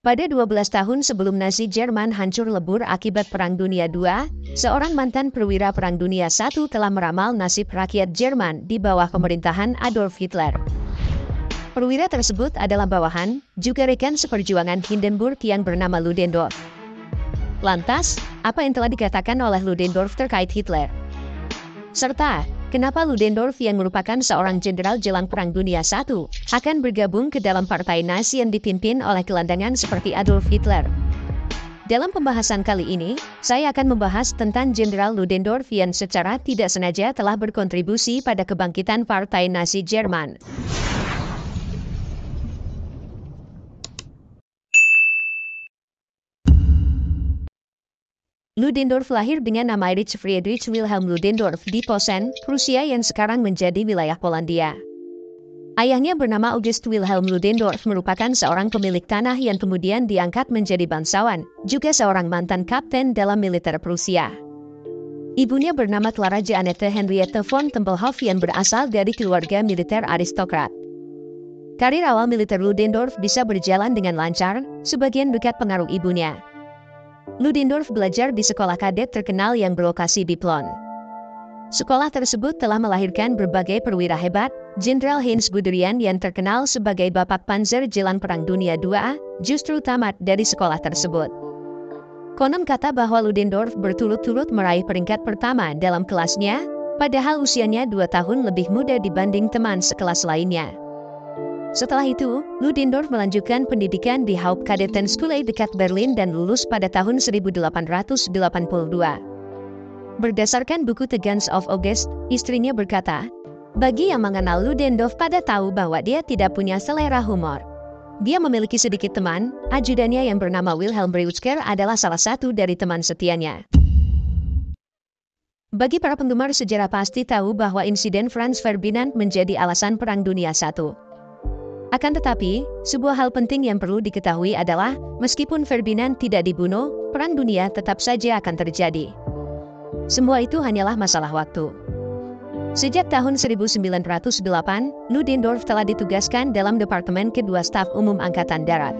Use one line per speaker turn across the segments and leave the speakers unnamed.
Pada 12 tahun sebelum Nazi Jerman hancur lebur akibat Perang Dunia II, seorang mantan perwira Perang Dunia I telah meramal nasib rakyat Jerman di bawah pemerintahan Adolf Hitler. Perwira tersebut adalah bawahan, juga rekan seperjuangan Hindenburg yang bernama Ludendorff. Lantas, apa yang telah dikatakan oleh Ludendorff terkait Hitler? Serta, kenapa Ludendorff yang merupakan seorang jenderal jelang Perang Dunia I akan bergabung ke dalam partai Nazi yang dipimpin oleh gelandangan seperti Adolf Hitler? Dalam pembahasan kali ini, saya akan membahas tentang Jenderal Ludendorff yang secara tidak sengaja telah berkontribusi pada kebangkitan partai Nazi Jerman. Ludendorff lahir dengan nama Erich Friedrich Wilhelm Ludendorff di Posen, Prusia yang sekarang menjadi wilayah Polandia. Ayahnya bernama August Wilhelm Ludendorff merupakan seorang pemilik tanah yang kemudian diangkat menjadi bangsawan, juga seorang mantan kapten dalam militer Prusia. Ibunya bernama Clara Jeanette Henriette von Tempelhof yang berasal dari keluarga militer aristokrat. Karir awal militer Ludendorff bisa berjalan dengan lancar, sebagian berkat pengaruh ibunya. Ludendorff belajar di sekolah kadet terkenal yang berlokasi di Plön. Sekolah tersebut telah melahirkan berbagai perwira hebat. Jenderal Heinz Guderian yang terkenal sebagai Bapak Panzer jelang Perang Dunia II, justru tamat dari sekolah tersebut. Konon kata bahwa Ludendorff berturut-turut meraih peringkat pertama dalam kelasnya, padahal usianya 2 tahun lebih muda dibanding teman sekelas lainnya. Setelah itu, Ludendorff melanjutkan pendidikan di Hauptkadetenschule dekat Berlin dan lulus pada tahun 1882. Berdasarkan buku The Guns of August, istrinya berkata, "Bagi yang mengenal Ludendorff pada tahu bahwa dia tidak punya selera humor. Dia memiliki sedikit teman, ajudannya yang bernama Wilhelm Breusker adalah salah satu dari teman setianya." Bagi para penggemar sejarah pasti tahu bahwa insiden Franz Ferdinand menjadi alasan Perang Dunia I. Akan tetapi, sebuah hal penting yang perlu diketahui adalah, meskipun Ferdinand tidak dibunuh, Perang Dunia tetap saja akan terjadi. Semua itu hanyalah masalah waktu. Sejak tahun 1908, Ludendorff telah ditugaskan dalam Departemen Kedua Staf Umum Angkatan Darat.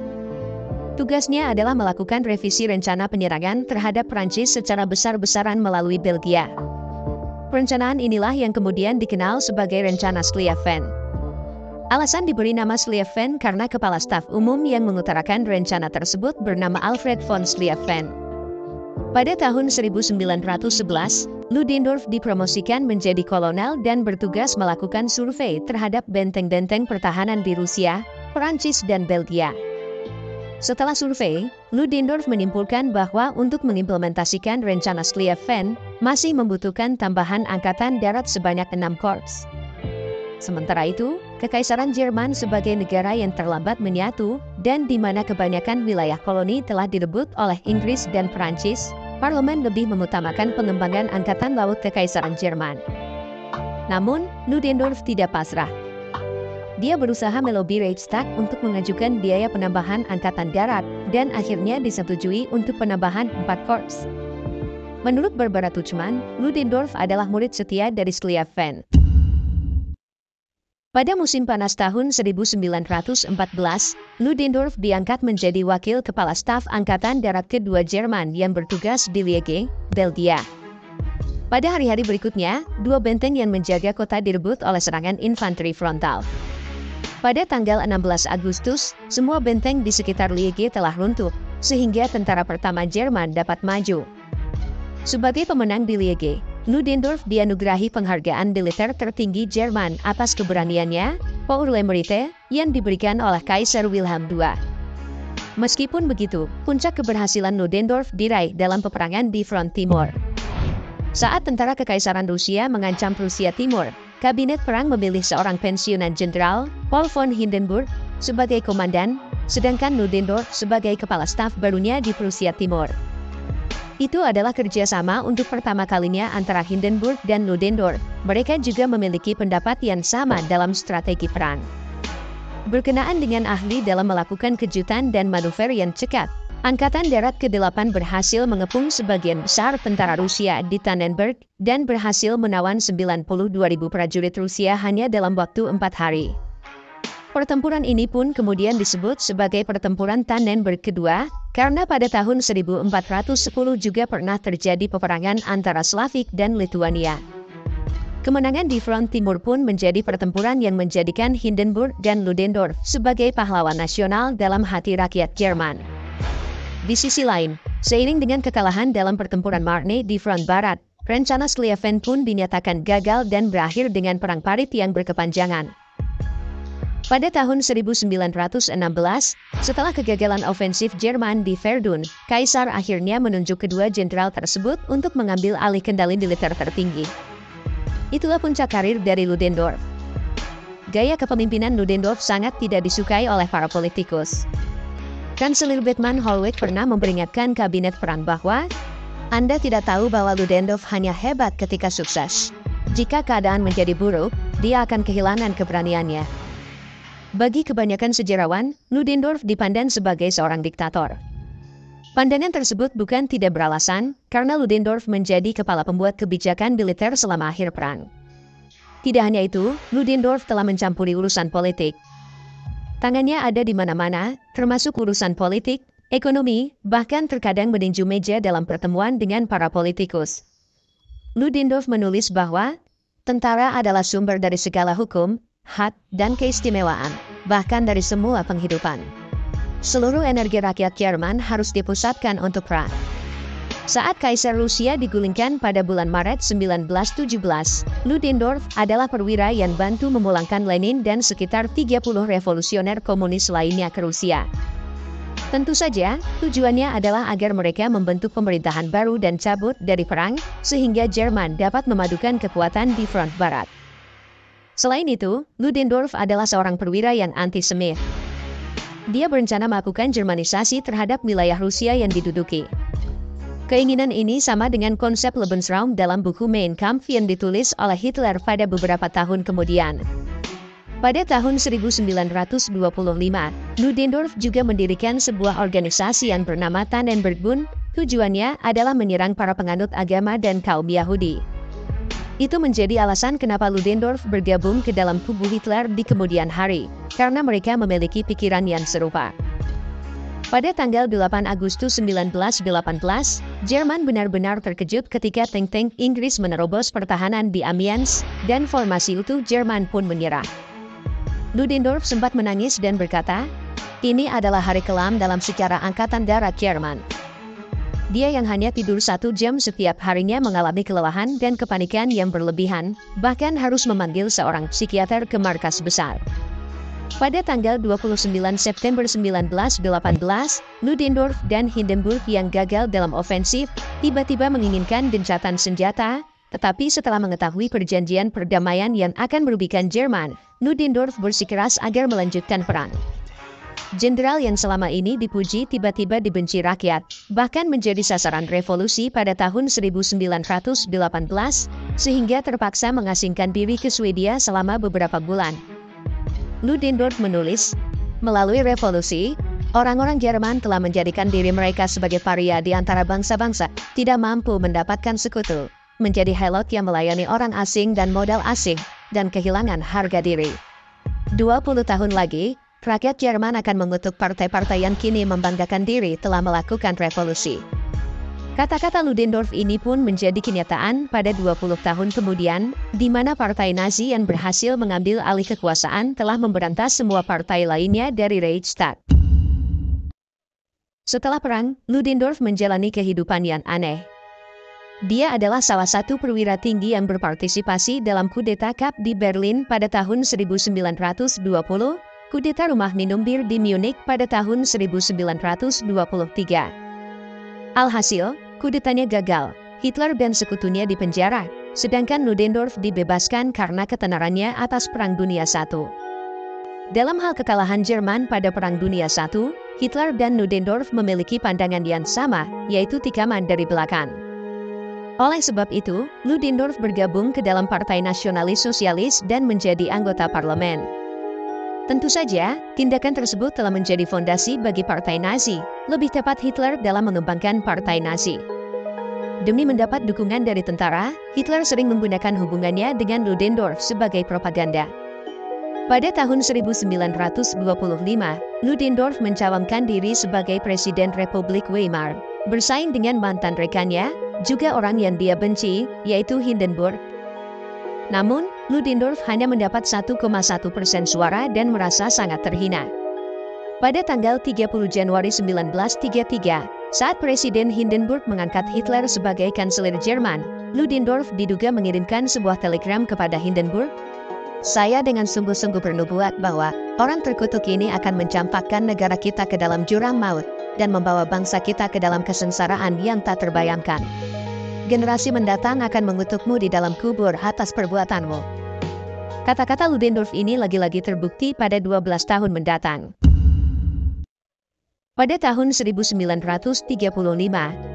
Tugasnya adalah melakukan revisi rencana penyerangan terhadap Prancis secara besar-besaran melalui Belgia. Perencanaan inilah yang kemudian dikenal sebagai Rencana Schlieffen. Alasan diberi nama Schlieffen karena kepala staf umum yang mengutarakan rencana tersebut bernama Alfred von Schlieffen. Pada tahun 1911, Ludendorff dipromosikan menjadi kolonel dan bertugas melakukan survei terhadap benteng-benteng pertahanan di Rusia, Perancis, dan Belgia. Setelah survei, Ludendorff menyimpulkan bahwa untuk mengimplementasikan rencana Schlieffen, masih membutuhkan tambahan angkatan darat sebanyak 6 korps. Sementara itu, Kekaisaran Jerman sebagai negara yang terlambat menyatu, dan di mana kebanyakan wilayah koloni telah direbut oleh Inggris dan Perancis, parlemen lebih mengutamakan pengembangan angkatan laut Kekaisaran Jerman. Namun, Ludendorff tidak pasrah. Dia berusaha melobi Reichstag untuk mengajukan biaya penambahan angkatan darat, dan akhirnya disetujui untuk penambahan 4 korps. Menurut Barbara Tuchman, Ludendorff adalah murid setia dari Schlieffen. Pada musim panas tahun 1914, Ludendorff diangkat menjadi wakil kepala staf Angkatan Darat Kedua Jerman yang bertugas di Liege, Belgia. Pada hari-hari berikutnya, 2 benteng yang menjaga kota direbut oleh serangan infanteri frontal. Pada tanggal 16 Agustus, semua benteng di sekitar Liege telah runtuh, sehingga tentara pertama Jerman dapat maju. Sebagai pemenang di Liege, Ludendorff dianugerahi penghargaan militer tertinggi Jerman atas keberaniannya, Pour le Mérite, yang diberikan oleh Kaisar Wilhelm II. Meskipun begitu, puncak keberhasilan Ludendorff diraih dalam peperangan di Front Timur. Saat tentara Kekaisaran Rusia mengancam Prusia Timur, Kabinet Perang memilih seorang pensiunan jenderal, Paul von Hindenburg, sebagai komandan, sedangkan Ludendorff sebagai kepala staf barunya di Prusia Timur. Itu adalah kerjasama untuk pertama kalinya antara Hindenburg dan Ludendorff. Mereka juga memiliki pendapat yang sama dalam strategi perang. Berkenaan dengan ahli dalam melakukan kejutan dan manuver yang cekat, Angkatan Darat ke-8 berhasil mengepung sebagian besar tentara Rusia di Tannenberg dan berhasil menawan 92.000 prajurit Rusia hanya dalam waktu 4 hari. Pertempuran ini pun kemudian disebut sebagai Pertempuran Tannenberg kedua, karena pada tahun 1410 juga pernah terjadi peperangan antara Slavik dan Lithuania. Kemenangan di front timur pun menjadi pertempuran yang menjadikan Hindenburg dan Ludendorff sebagai pahlawan nasional dalam hati rakyat Jerman. Di sisi lain, seiring dengan kekalahan dalam pertempuran Marne di front barat, rencana Schlieffen pun dinyatakan gagal dan berakhir dengan perang parit yang berkepanjangan. Pada tahun 1916, setelah kegagalan ofensif Jerman di Verdun, Kaisar akhirnya menunjuk kedua jenderal tersebut untuk mengambil alih kendali militer tertinggi. Itulah puncak karir dari Ludendorff. Gaya kepemimpinan Ludendorff sangat tidak disukai oleh para politikus. Kanselir Bethmann Hollweg pernah memperingatkan kabinet perang bahwa Anda tidak tahu bahwa Ludendorff hanya hebat ketika sukses. Jika keadaan menjadi buruk, dia akan kehilangan keberaniannya. Bagi kebanyakan sejarawan, Ludendorff dipandang sebagai seorang diktator. Pandangan tersebut bukan tidak beralasan, karena Ludendorff menjadi kepala pembuat kebijakan militer selama akhir perang. Tidak hanya itu, Ludendorff telah mencampuri urusan politik. Tangannya ada di mana-mana, termasuk urusan politik, ekonomi, bahkan terkadang meninju meja dalam pertemuan dengan para politikus. Ludendorff menulis bahwa tentara adalah sumber dari segala hukum, hak, dan keistimewaan, bahkan dari semua penghidupan. Seluruh energi rakyat Jerman harus dipusatkan untuk perang. Saat Kaisar Rusia digulingkan pada bulan Maret 1917, Ludendorff adalah perwira yang bantu memulangkan Lenin dan sekitar 30 revolusioner komunis lainnya ke Rusia. Tentu saja, tujuannya adalah agar mereka membentuk pemerintahan baru dan cabut dari perang, sehingga Jerman dapat memadukan kekuatan di front barat. Selain itu, Ludendorff adalah seorang perwira yang anti-Semit. Dia berencana melakukan Jermanisasi terhadap wilayah Rusia yang diduduki. Keinginan ini sama dengan konsep Lebensraum dalam buku Mein Kampf yang ditulis oleh Hitler pada beberapa tahun kemudian. Pada tahun 1925, Ludendorff juga mendirikan sebuah organisasi yang bernama Tannenbergbund. Tujuannya adalah menyerang para penganut agama dan kaum Yahudi. Itu menjadi alasan kenapa Ludendorff bergabung ke dalam kubu Hitler di kemudian hari, karena mereka memiliki pikiran yang serupa. Pada tanggal 8 Agustus 1918, Jerman benar-benar terkejut ketika tank-tank Inggris menerobos pertahanan di Amiens, dan formasi utuh Jerman pun menyerah. Ludendorff sempat menangis dan berkata, "Ini adalah hari kelam dalam sejarah Angkatan Darat Jerman." Dia yang hanya tidur 1 jam setiap harinya mengalami kelelahan dan kepanikan yang berlebihan, bahkan harus memanggil seorang psikiater ke markas besar. Pada tanggal 29 September 1918, Ludendorff dan Hindenburg yang gagal dalam ofensif, tiba-tiba menginginkan gencatan senjata, tetapi setelah mengetahui perjanjian perdamaian yang akan merugikan Jerman, Ludendorff bersikeras agar melanjutkan perang. Jenderal yang selama ini dipuji tiba-tiba dibenci rakyat, bahkan menjadi sasaran revolusi pada tahun 1918, sehingga terpaksa mengasingkan diri ke Swedia selama beberapa bulan. Ludendorff menulis, "Melalui revolusi, orang-orang Jerman telah menjadikan diri mereka sebagai paria di antara bangsa-bangsa, tidak mampu mendapatkan sekutu, menjadi helot yang melayani orang asing dan modal asing, dan kehilangan harga diri. 20 tahun lagi, rakyat Jerman akan mengutuk partai-partai yang kini membanggakan diri telah melakukan revolusi." Kata-kata Ludendorff ini pun menjadi kenyataan pada 20 tahun kemudian, di mana Partai Nazi yang berhasil mengambil alih kekuasaan telah memberantas semua partai lainnya dari Reichstag. Setelah perang, Ludendorff menjalani kehidupan yang aneh. Dia adalah salah satu perwira tinggi yang berpartisipasi dalam kudeta Kap di Berlin pada tahun 1920, kudeta rumah minum bir di Munich pada tahun 1923. Alhasil, kudetanya gagal, Hitler dan sekutunya dipenjara, sedangkan Ludendorff dibebaskan karena ketenarannya atas Perang Dunia I. Dalam hal kekalahan Jerman pada Perang Dunia I, Hitler dan Ludendorff memiliki pandangan yang sama, yaitu tikaman dari belakang. Oleh sebab itu, Ludendorff bergabung ke dalam Partai Nasionalis Sosialis dan menjadi anggota parlemen. Tentu saja, tindakan tersebut telah menjadi fondasi bagi Partai Nazi, lebih tepat Hitler dalam mengembangkan Partai Nazi. Demi mendapat dukungan dari tentara, Hitler sering menggunakan hubungannya dengan Ludendorff sebagai propaganda. Pada tahun 1925, Ludendorff mencalonkan diri sebagai Presiden Republik Weimar, bersaing dengan mantan rekannya, juga orang yang dia benci, yaitu Hindenburg. Namun, Ludendorff hanya mendapat 1,1% suara dan merasa sangat terhina. Pada tanggal 30 Januari 1933, saat Presiden Hindenburg mengangkat Hitler sebagai Kanselir Jerman, Ludendorff diduga mengirimkan sebuah telegram kepada Hindenburg. "Saya dengan sungguh-sungguh bernubuat bahwa orang terkutuk ini akan mencampakkan negara kita ke dalam jurang maut dan membawa bangsa kita ke dalam kesengsaraan yang tak terbayangkan. Generasi mendatang akan mengutukmu di dalam kubur atas perbuatanmu." Kata-kata Ludendorff ini lagi-lagi terbukti pada 12 tahun mendatang. Pada tahun 1935,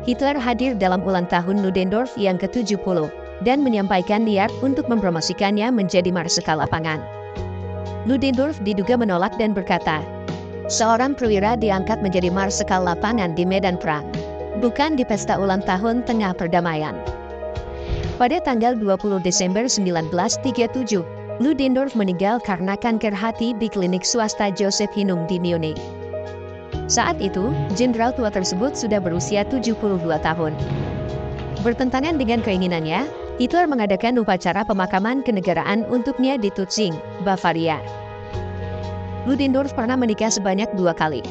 Hitler hadir dalam ulang tahun Ludendorff yang ke-70 dan menyampaikan niat untuk mempromosikannya menjadi marsekal lapangan. Ludendorff diduga menolak dan berkata, "Seorang perwira diangkat menjadi marsekal lapangan di medan perang, bukan di pesta ulang tahun tengah perdamaian." Pada tanggal 20 Desember 1937, Ludendorff meninggal karena kanker hati di klinik swasta Joseph Hinung di Munich. Saat itu, jenderal tua tersebut sudah berusia 72 tahun. Bertentangan dengan keinginannya, Hitler mengadakan upacara pemakaman kenegaraan untuknya di Tutzing, Bavaria. Ludendorff pernah menikah sebanyak 2 kali.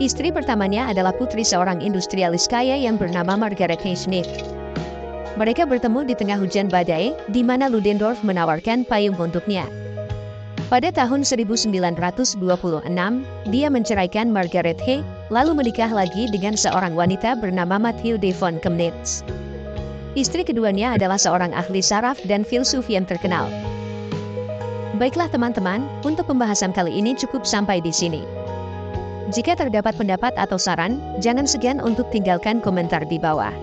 Istri pertamanya adalah putri seorang industrialis kaya yang bernama Margaret Hay Smith. Mereka bertemu di tengah hujan badai, di mana Ludendorff menawarkan payung untuknya. Pada tahun 1926, dia menceraikan Margaret Hay, lalu menikah lagi dengan seorang wanita bernama Mathilde von Chemnitz. Istri keduanya adalah seorang ahli saraf dan filsuf yang terkenal. Baiklah teman-teman, untuk pembahasan kali ini cukup sampai di sini. Jika terdapat pendapat atau saran, jangan segan untuk tinggalkan komentar di bawah.